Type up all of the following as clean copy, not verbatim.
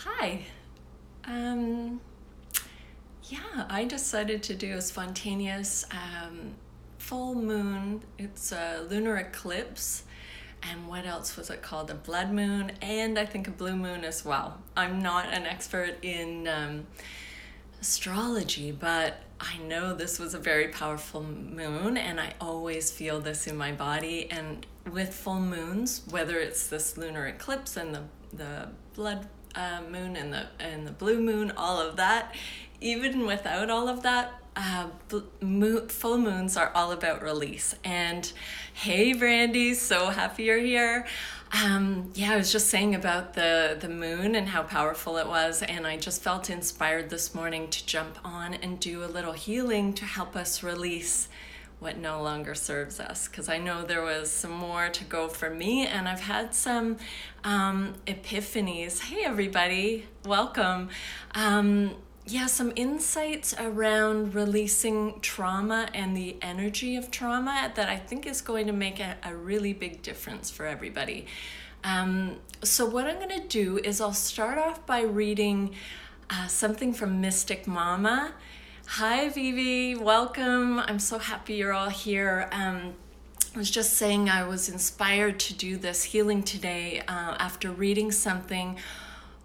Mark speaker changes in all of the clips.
Speaker 1: Hi. Um, yeah, I decided to do a spontaneous full moon. It's a lunar eclipse. And what else was it called? A blood moon, and I think a blue moon as well. I'm not an expert in astrology, but I know this was a very powerful moon, and I always feel this in my body. And with full moons, whether it's this lunar eclipse and the blood moon and the blue moon, all of that, even without all of that, full moons are all about release. And hey, Brandy, so happy you're here. I was just saying about the moon and how powerful it was, and I just felt inspired this morning to jump on and do a little healing to help us release what no longer serves us, because I know there was some more to go for me, and I've had some epiphanies. Hey everybody, welcome. Some insights around releasing trauma and the energy of trauma that I think is going to make a really big difference for everybody. So what I'm going to do is I'll start off by reading something from Mystic Mama. Hi Vivi, welcome. I'm so happy you're all here. I was just saying I was inspired to do this healing today after reading something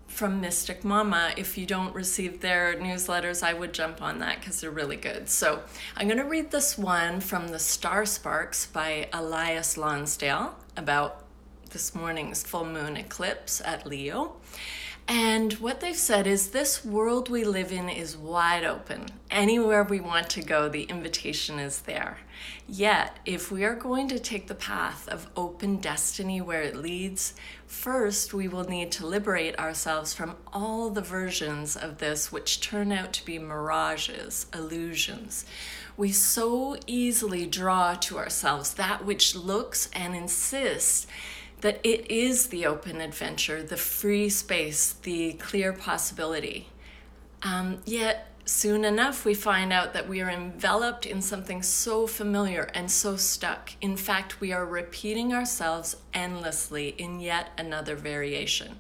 Speaker 1: from Mystic Mama. If you don't receive their newsletters, I would jump on that because they're really good. So I'm going to read this one from the Star Sparks by Elias Lonsdale about this morning's full moon eclipse at Leo. And what they've said is this world we live in is wide open. Anywhere we want to go, the invitation is there. Yet, if we are going to take the path of open destiny where it leads, first we will need to liberate ourselves from all the versions of this which turn out to be mirages, illusions. We so easily draw to ourselves that which looks and insists that it is the open adventure, the free space, the clear possibility. Yet soon enough, we find out that we are enveloped in something so familiar and so stuck. In fact, we are repeating ourselves endlessly in yet another variation.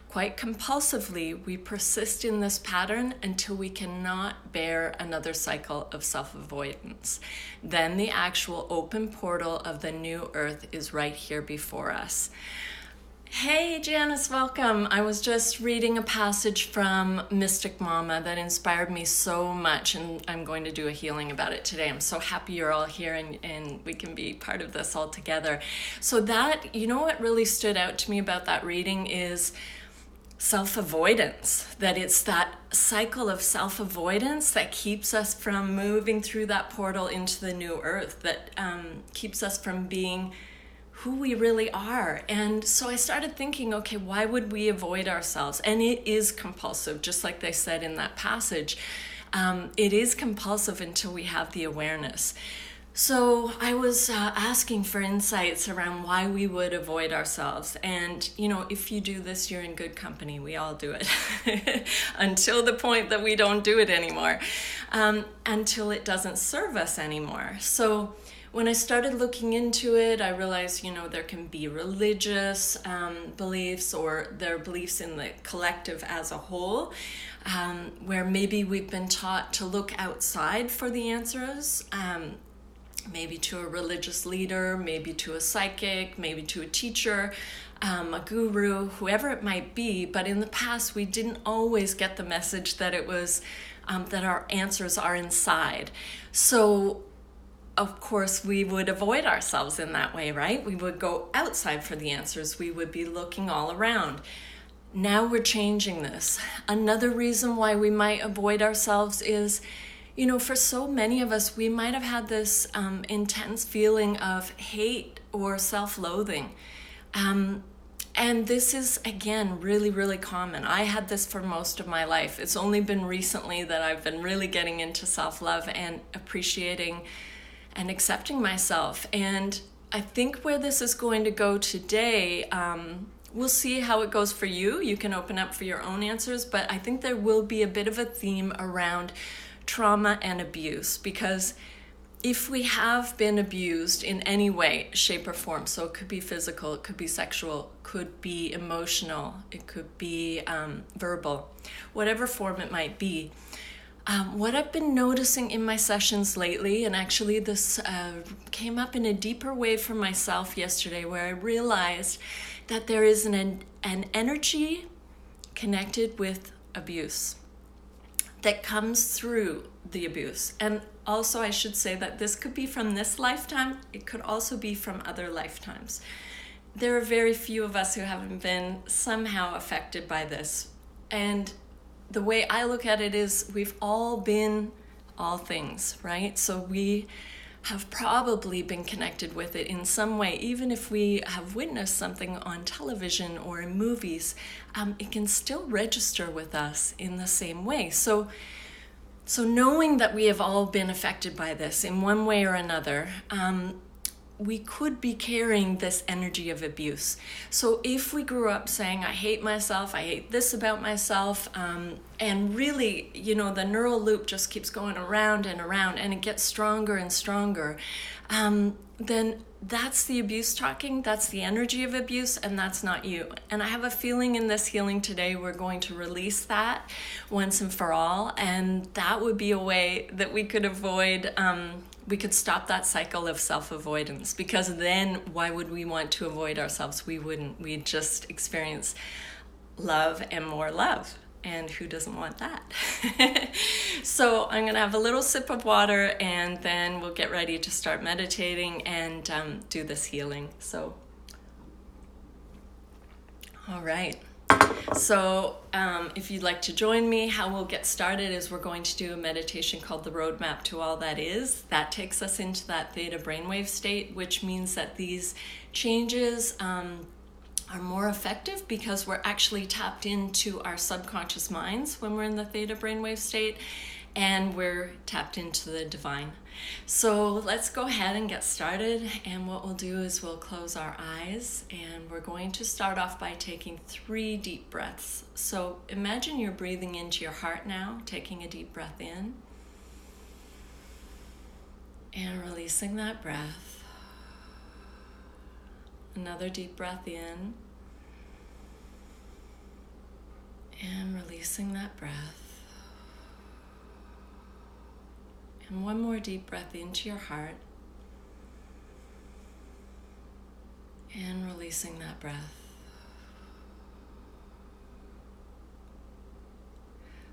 Speaker 1: Quite compulsively, we persist in this pattern until we cannot bear another cycle of self-avoidance. Then the actual open portal of the new earth is right here before us. Hey Janice, welcome. I was just reading a passage from Mystic Mama that inspired me so much, and I'm going to do a healing about it today. I'm so happy you're all here and we can be part of this all together. So that, what really stood out to me about that reading is self-avoidance, that it's that cycle of self-avoidance that keeps us from moving through that portal into the new earth, that keeps us from being who we really are. And so I started thinking, okay, why would we avoid ourselves? And it is compulsive, just like they said in that passage. It is compulsive until we have the awareness. So I was asking for insights around why we would avoid ourselves. And, if you do this, you're in good company. We all do it until the point that we don't do it anymore, until it doesn't serve us anymore. So when I started looking into it, I realized, there can be religious beliefs, or their beliefs in the collective as a whole, where maybe we've been taught to look outside for the answers, maybe to a religious leader, maybe to a psychic, maybe to a teacher, a guru, whoever it might be. But in the past, we didn't always get the message that it was that our answers are inside. So of course, we would avoid ourselves in that way, right? We would go outside for the answers. We would be looking all around. Now we're changing this. Another reason why we might avoid ourselves is, for so many of us, we might have had this intense feeling of hate or self-loathing. And this is, again, really, really common. I had this for most of my life. It's only been recently that I've been really getting into self-love and appreciating and accepting myself. And I think where this is going to go today, we'll see how it goes for you. You can open up for your own answers, but I think there will be a bit of a theme around trauma and abuse, because if we have been abused in any way, shape, or form, so it could be physical, it could be sexual, could be emotional, it could be verbal, whatever form it might be. What I've been noticing in my sessions lately, and actually this came up in a deeper way for myself yesterday, where I realized that there is an energy connected with abuse that comes through the abuse. And also I should say that this could be from this lifetime, it could also be from other lifetimes. There are very few of us who haven't been somehow affected by this. And the way I look at it is we've all been all things, right? So we have probably been connected with it in some way. Even if we have witnessed something on television or in movies, it can still register with us in the same way. So knowing that we have all been affected by this in one way or another, we could be carrying this energy of abuse. So if we grew up saying, I hate myself, I hate this about myself, and really, the neural loop just keeps going around and around, and it gets stronger and stronger, then that's the abuse talking, that's the energy of abuse, and that's not you. And I have a feeling in this healing today, we're going to release that once and for all, and that would be a way that we could avoid, we could stop that cycle of self-avoidance, because then why would we want to avoid ourselves? We wouldn't. We'd just experience love and more love. And who doesn't want that? So I'm going to have a little sip of water, and then we'll get ready to start meditating and do this healing. So, all right. So if you'd like to join me, how we'll get started is we're going to do a meditation called the Roadmap to All That Is. That takes us into that theta brainwave state, which means that these changes are more effective because we're actually tapped into our subconscious minds when we're in the theta brainwave state, and we're tapped into the divine. So let's go ahead and get started. And what we'll do is we'll close our eyes, and we're going to start off by taking 3 deep breaths. So imagine you're breathing into your heart now, taking a deep breath in and releasing that breath. Another deep breath in and releasing that breath. And one more deep breath into your heart and releasing that breath.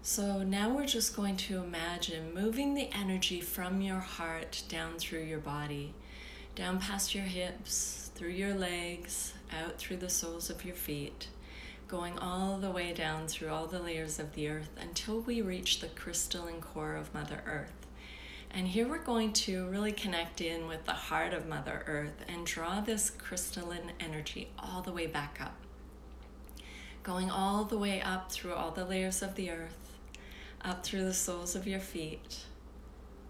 Speaker 1: So now we're just going to imagine moving the energy from your heart down through your body, down past your hips, through your legs, out through the soles of your feet, going all the way down through all the layers of the earth until we reach the crystalline core of Mother Earth. And here we're going to really connect in with the heart of Mother Earth and draw this crystalline energy all the way back up, going all the way up through all the layers of the earth, up through the soles of your feet,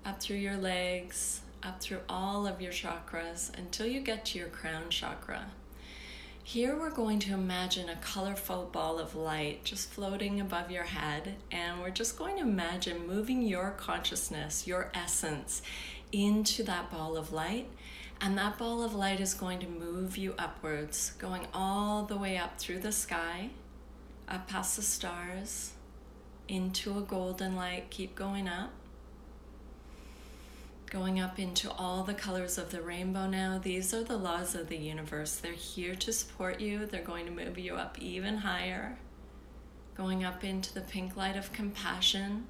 Speaker 1: up through your legs, up through all of your chakras until you get to your crown chakra. Here we're going to imagine a colorful ball of light just floating above your head, and we're just going to imagine moving your consciousness, your essence, into that ball of light, and that ball of light is going to move you upwards, going all the way up through the sky, up past the stars, into a golden light. Keep going up. Going up into all the colors of the rainbow now. These are the laws of the universe. They're here to support you. They're going to move you up even higher. Going up into the pink light of compassion.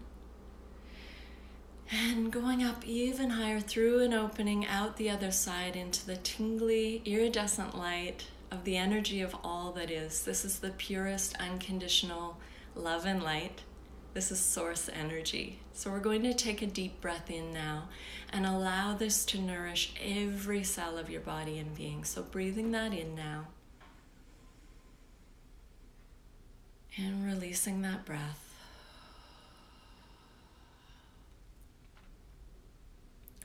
Speaker 1: And going up even higher through an opening out the other side into the tingly, iridescent light of the energy of all that is. This is the purest, unconditional love and light. This is source energy. So we're going to take a deep breath in now and allow this to nourish every cell of your body and being. So breathing that in now and releasing that breath.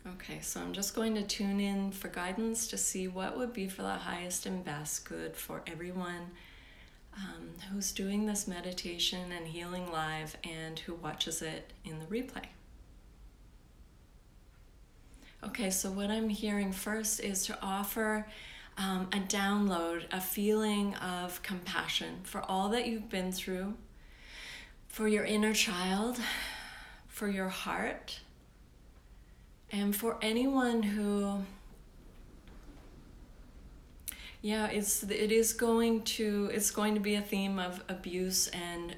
Speaker 1: Okay, so I'm just going to tune in for guidance to see what would be for the highest and best good for everyone who's doing this meditation and healing live and who watches it in the replay. Okay, so what I'm hearing first is to offer a download, a feeling of compassion for all that you've been through, for your inner child, for your heart, and for anyone who, it's going to be a theme of abuse and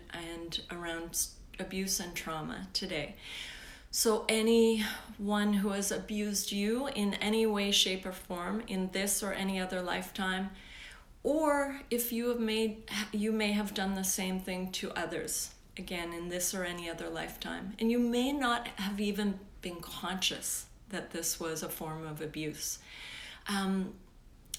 Speaker 1: around abuse and trauma today. So anyone who has abused you in any way, shape, or form in this or any other lifetime, or if you may have done the same thing to others, again, in this or any other lifetime. And you may not have even been conscious that this was a form of abuse.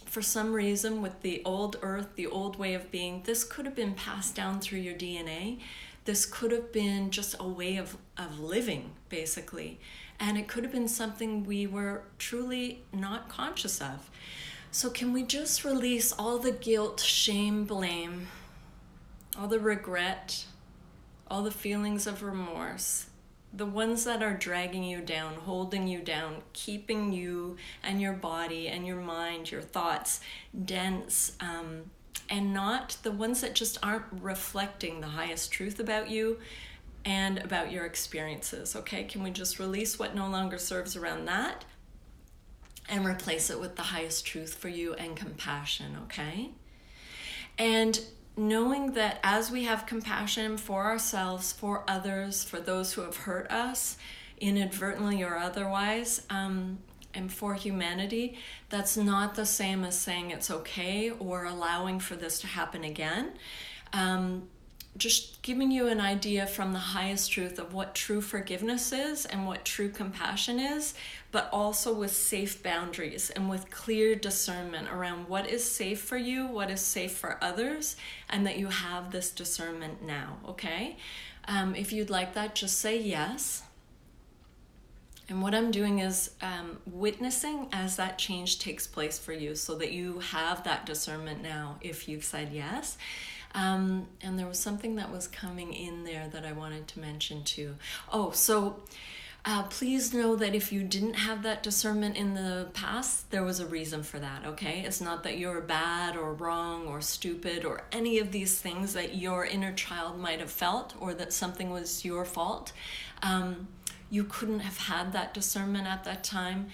Speaker 1: For some reason, with the old earth, the old way of being, this could have been passed down through your DNA. This could have been just a way of living, basically. And it could have been something we were truly not conscious of. So can we just release all the guilt, shame, blame, all the regret, all the feelings of remorse, the ones that are dragging you down, holding you down, keeping you and your body and your mind, your thoughts dense, and not the ones that just aren't reflecting the highest truth about you and about your experiences, okay? Can we just release what no longer serves around that and replace it with the highest truth for you and compassion, okay? And knowing that as we have compassion for ourselves, for others, for those who have hurt us, inadvertently or otherwise, and for humanity, that's not the same as saying it's okay or allowing for this to happen again. Just giving you an idea from the highest truth of what true forgiveness is and what true compassion is, but also with safe boundaries and with clear discernment around what is safe for you, what is safe for others, and that you have this discernment now, okay? If you'd like that, just say yes. And what I'm doing is witnessing as that change takes place for you so that you have that discernment now if you've said yes. And there was something that was coming in there that I wanted to mention too. Please know that if you didn't have that discernment in the past, there was a reason for that, okay? It's not that you're bad or wrong or stupid or any of these things that your inner child might have felt or that something was your fault. You couldn't have had that discernment at that time.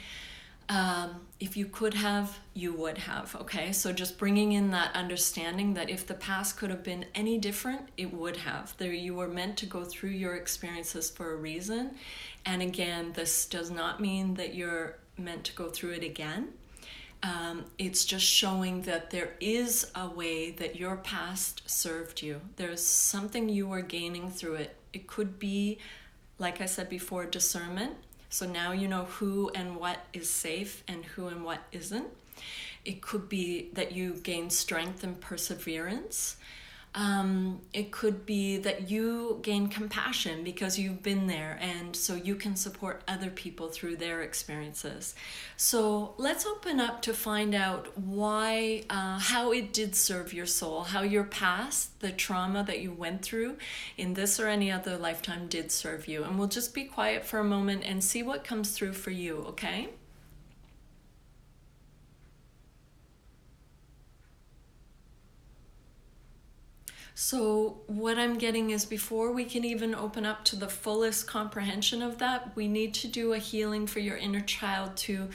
Speaker 1: If you could have, you would have, okay? So just bringing in that understanding that if the past could have been any different, it would have. You were meant to go through your experiences for a reason. And again, this does not mean that you're meant to go through it again. It's just showing that there is a way that your past served you. There's something you were gaining through it. It could be, like I said before, discernment. So now you know who and what is safe and who and what isn't. It could be that you gain strength and perseverance. It could be that you gain compassion because you've been there and so you can support other people through their experiences. So let's open up to find out why, how it did serve your soul, how your past, the trauma that you went through in this or any other lifetime did serve you. And we'll just be quiet for a moment and see what comes through for you, okay? So what I'm getting is before we can even open up to the fullest comprehension of that, we need to do a healing for your inner child to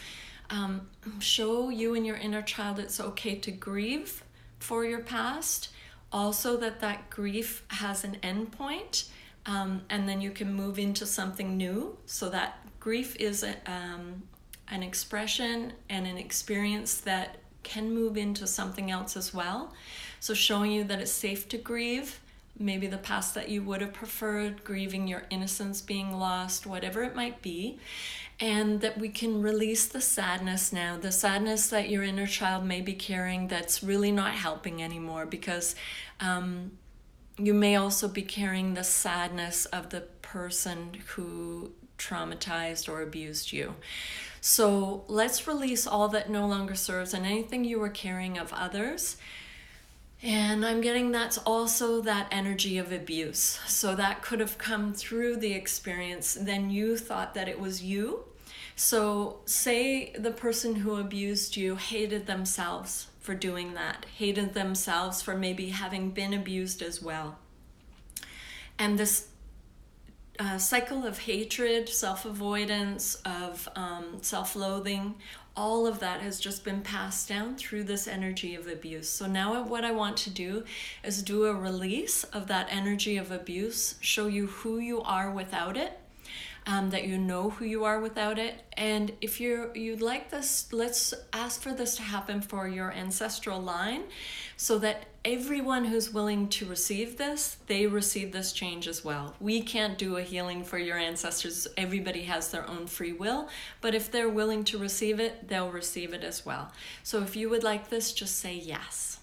Speaker 1: show you and your inner child it's okay to grieve for your past. Also that grief has an end point, and then you can move into something new. So that grief is an expression and an experience that can move into something else as well. So showing you that it's safe to grieve, maybe the past that you would have preferred, grieving your innocence being lost, whatever it might be, and that we can release the sadness now, the sadness that your inner child may be carrying that's really not helping anymore, because you may also be carrying the sadness of the person who traumatized or abused you. So let's release all that no longer serves and anything you were carrying of others. And I'm getting that's also that energy of abuse. So that could have come through the experience. Then you thought that it was you. So say the person who abused you hated themselves for doing that, hated themselves for maybe having been abused as well. And this cycle of hatred, self-avoidance, of self-loathing, all of that has just been passed down through this energy of abuse. So now what I want to do is do a release of that energy of abuse, show you who you are without it, that you know who you are without it. And if you'd like this, let's ask for this to happen for your ancestral line, so that everyone who's willing to receive this, they receive this change as well. We can't do a healing for your ancestors. Everybody has their own free will, but if they're willing to receive it, they'll receive it as well. So if you would like this, just say yes.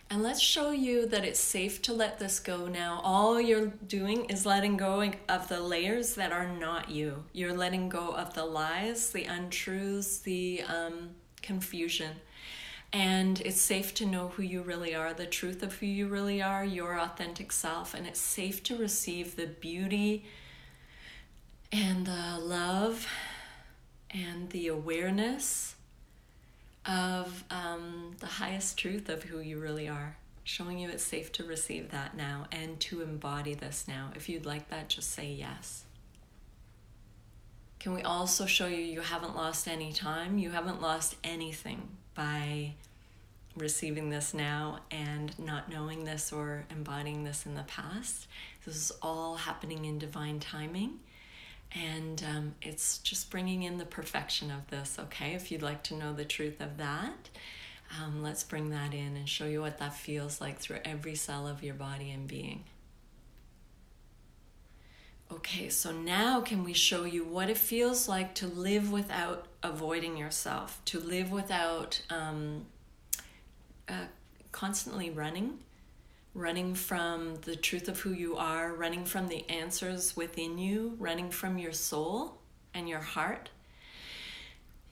Speaker 1: And let's show you that it's safe to let this go now. All you're doing is letting go of the layers that are not you. You're letting go of the lies, the untruths, the confusion. And it's safe to know who you really are, the truth of who you really are, your authentic self. And it's safe to receive the beauty and the love and the awareness of the highest truth of who you really are. Showing you it's safe to receive that now and to embody this now. If you'd like that, just say yes. Can we also show you you haven't lost any time? You haven't lost anything by receiving this now and not knowing this or embodying this in the past. This is all happening in divine timing. And it's just bringing in the perfection of this, okay? If you'd like to know the truth of that, let's bring that in and show you what that feels like through every cell of your body and being. Okay, so now can we show you what it feels like to live without avoiding yourself, to live without constantly running from the truth of who you are, running from the answers within you, running from your soul and your heart,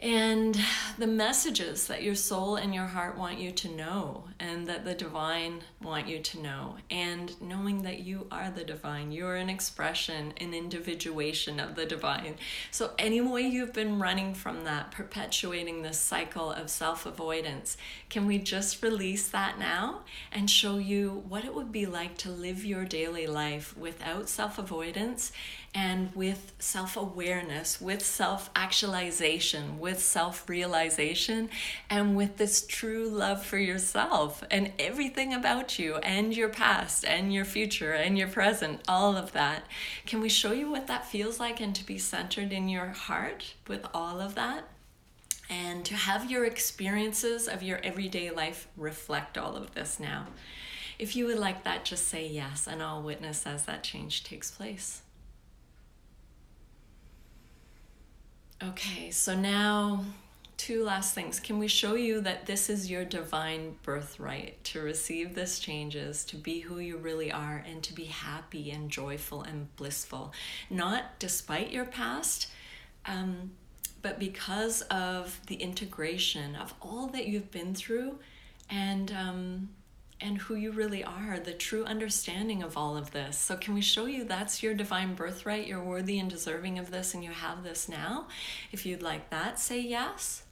Speaker 1: and the messages that your soul and your heart want you to know, and that the divine want you to know, and knowing that you are the divine. You're an expression, an individuation of the divine. So any way you've been running from that, perpetuating this cycle of self-avoidance, can we just release that now and show you what it would be like to live your daily life without self-avoidance and with self-awareness, with self-actualization, with self-realization, and with this true love for yourself and everything about you and your past and your future and your present, all of that. Can we show you what that feels like, and to be centered in your heart with all of that? And to have your experiences of your everyday life reflect all of this now. If you would like that, just say yes, and I'll witness as that change takes place. Okay, so now two last things. Can we show you that this is your divine birthright, to receive this changes, to be who you really are, and to be happy and joyful and blissful, not despite your past, but because of the integration of all that you've been through, and who you really are, the true understanding of all of this. So can we show you that's your divine birthright? You're worthy and deserving of this, and you have this now. If you'd like that, say yes.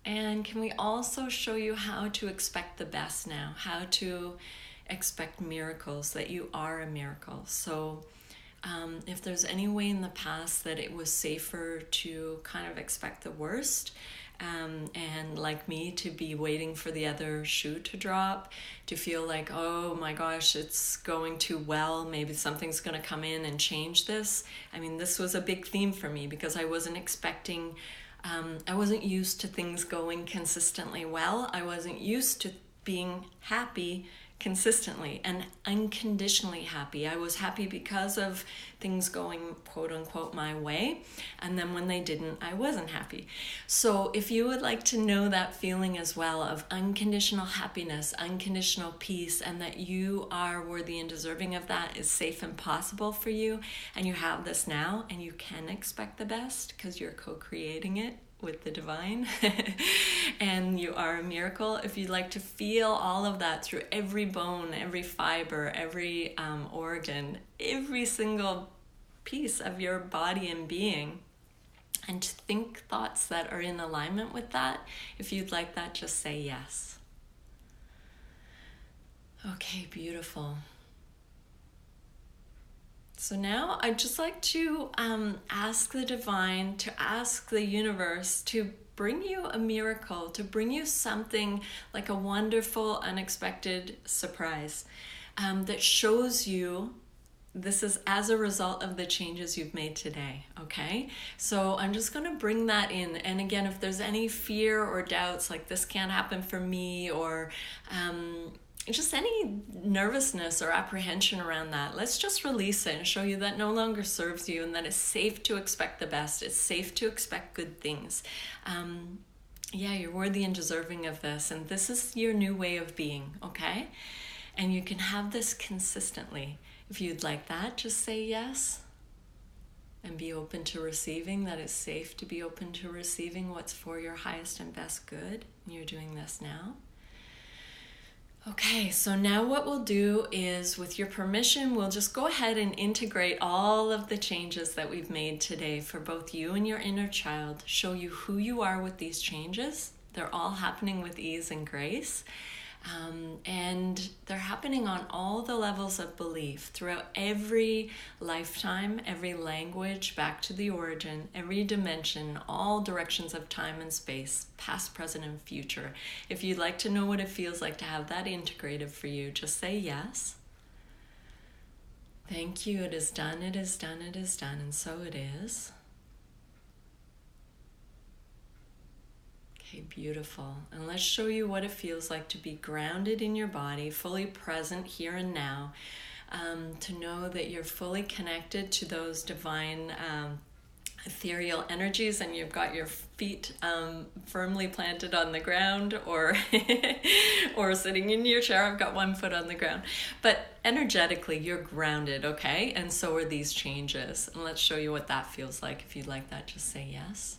Speaker 1: And can we also show you how to expect the best now, how to expect miracles, that you are a miracle. So if there's any way in the past that it was safer to kind of expect the worst, and like me, to be waiting for the other shoe to drop, to feel like, oh my gosh, it's going too well, maybe something's going to come in and change this. I mean, this was a big theme for me because I wasn't expecting, I wasn't used to things going consistently well. I wasn't used to being happy consistently and unconditionally happy. I was happy because of things going quote unquote my way, and then when they didn't, I wasn't happy. So if you would like to know that feeling as well of unconditional happiness, unconditional peace, and that you are worthy and deserving of that, is safe and possible for you, and you have this now, and you can expect the best because you're co-creating it with the divine. And you are a miracle. If you'd like to feel all of that through every bone, every fiber, every organ, every single piece of your body and being, and to think thoughts that are in alignment with that, if you'd like that, just say yes. Okay, beautiful. So now I'd just like to ask the divine, to ask the universe to bring you a miracle, to bring you something like a wonderful, unexpected surprise that shows you this is as a result of the changes you've made today, okay? So I'm just going to bring that in. And again, if there's any fear or doubts, like this can't happen for me, or just any nervousness or apprehension around that, let's just release it and show you that no longer serves you, and that it's safe to expect the best. It's safe to expect good things. Yeah, you're worthy and deserving of this, and this is your new way of being, okay? And you can have this consistently. If you'd like that, just say yes and be open to receiving. That it's safe to be open to receiving what's for your highest and best good. And you're doing this now. Okay, so now what we'll do is, with your permission, we'll just go ahead and integrate all of the changes that we've made today for both you and your inner child, show you who you are with these changes. They're all happening with ease and grace. And they're happening on all the levels of belief throughout every lifetime, every language, back to the origin, every dimension, all directions of time and space, past, present, and future. If you'd like to know what it feels like to have that integrated for you, just say yes. Thank you. It is done. It is done. It is done. And so it is. Okay, beautiful. And let's show you what it feels like to be grounded in your body, fully present here and now, to know that you're fully connected to those divine ethereal energies, and you've got your feet firmly planted on the ground, or or sitting in your chair. I've got one foot on the ground. But energetically, you're grounded, okay? And so are these changes. And let's show you what that feels like. If you'd like that, just say yes.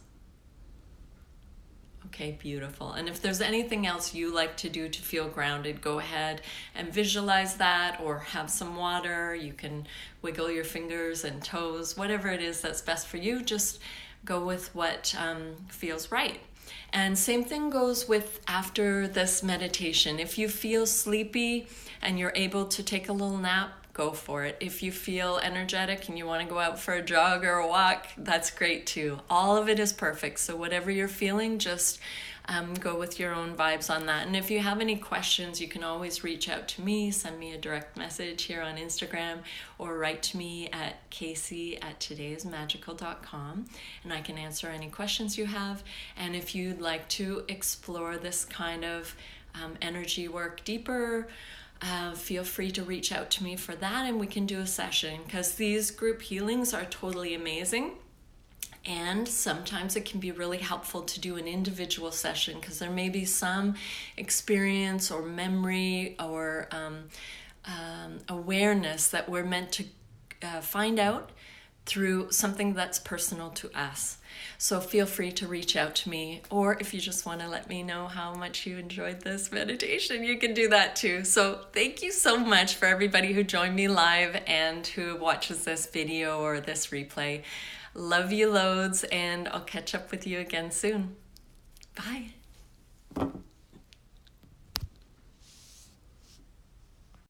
Speaker 1: Okay, beautiful. And if there's anything else you like to do to feel grounded, go ahead and visualize that, or have some water. You can wiggle your fingers and toes, whatever it is that's best for you. Just go with what feels right. And same thing goes with after this meditation. If you feel sleepy and you're able to take a little nap, go for it. If you feel energetic and you want to go out for a jog or a walk, that's great too. All of it is perfect. So whatever you're feeling, just go with your own vibes on that. And if you have any questions, you can always reach out to me, send me a direct message here on Instagram, or write to me at casey@todaysmagical.com, and I can answer any questions you have. And if you'd like to explore this kind of energy work deeper, feel free to reach out to me for that, and we can do a session, because these group healings are totally amazing. And sometimes it can be really helpful to do an individual session, because there may be some experience or memory or awareness that we're meant to find out through something that's personal to us. So feel free to reach out to me, or if you just want to let me know how much you enjoyed this meditation, you can do that too. So thank you so much for everybody who joined me live and who watches this video or this replay. Love you loads, and I'll catch up with you again soon. Bye.